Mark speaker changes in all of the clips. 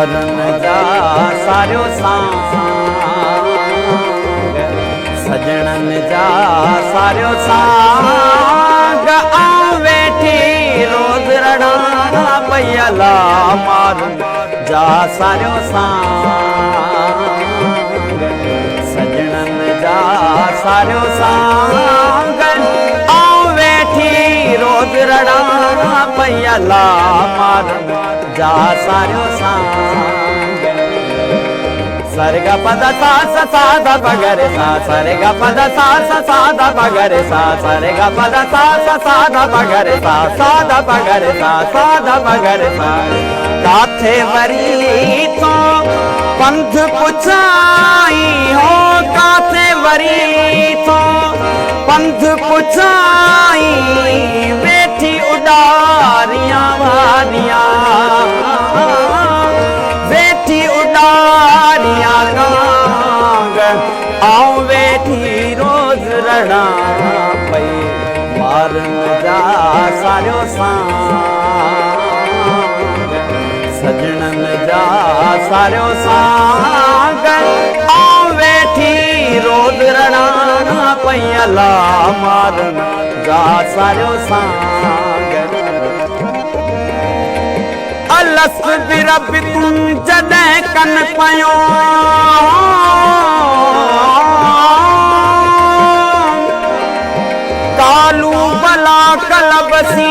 Speaker 1: मारन जा सारियो सांग सजणन जा सारियो सांग आऊं वेठी रोज रड़ाना पयला मारन जा सारियो सांग सजणन जा सारियो सांग आऊं वेठी रोज रड़ाना पयला मारन जा सारियो सांग सरगा पद सा सा दा पगरे सा सरगा पद सा दा पगरे सा सरगा पद सा दा पगरे सा दा पगरे सा दा पगरे सा काथे वरी तो पंथ पुछाई हो काथे वरी तो पंथ पुछाई बेठी उडारियां वारियां बेठी उडारियां गांग आऊं वेठी रोज रड़ा पई मारन जा सारियो सांग सजणन जा सारियो सांग आऊं वेठी रोज रड़ा पयला मारन जा सारियो सांग अलस बिरब तुम जॾहिं कन पयो कालू बला कलबसी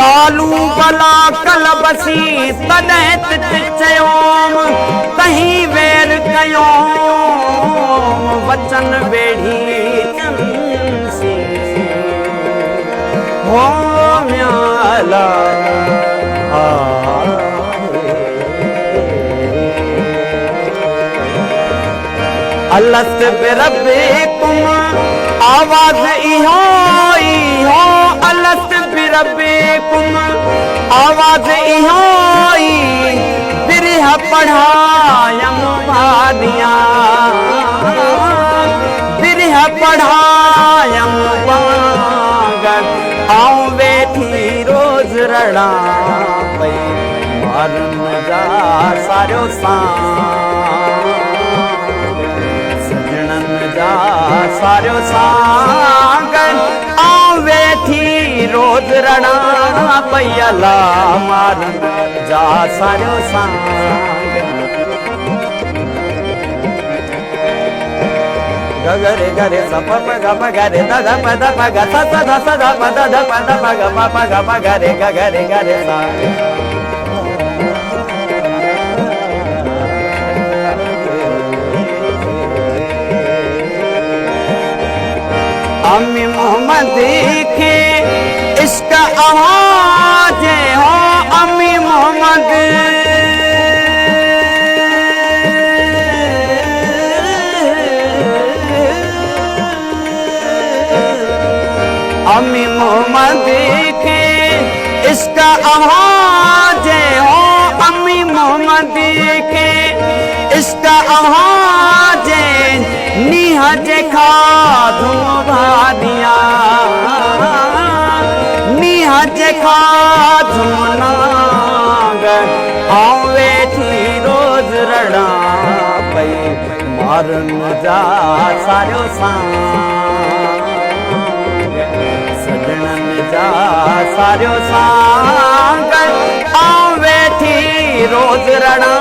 Speaker 1: कालू बला कलबसी तॾहिं चयोम कहीं वेर कयो वचन बेढ़ी चंसी हो म्याला अलस बिरब्बिकुम आवाज इहो इहो अलस बिरब्बिकुम आवाज इहो बिरह पढ़ायम भादियां बिरह पढ़ायम बागर आऊं वेठी रोज रड़ा पई मारन जा सारियो सांग सजणन जा सारियो सांग आऊं वेठी रोज रड़ा पयला मारन जा सारियो सांग गगरे गरे सप ग गरे द द प द प ग स स द स द प द द प द प ग प प ग प गरे गगरे गरे सा अम्मी मोहम्मद के इश्क आवाज हो अम्मी मोहम्मद अम्मी मोहम्मद के इश्क आवाज हो अम्मी मोहम्मद के इश्क आवाज निहज खाधू भादिया निहज खाधू नाग आऊं वेठी रोज रड़ा पई मारन जा सारियो सांग सजणन जा सारियो सांग आऊं वेठी रोज रड़ा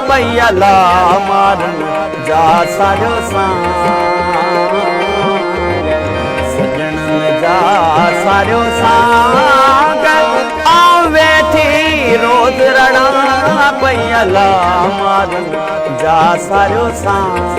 Speaker 1: पयला मारन जा सारियो सांग सजणन जा सारियो सांग आऊं वेठी रोज रड़ा पयला मारन जा सारियो सांग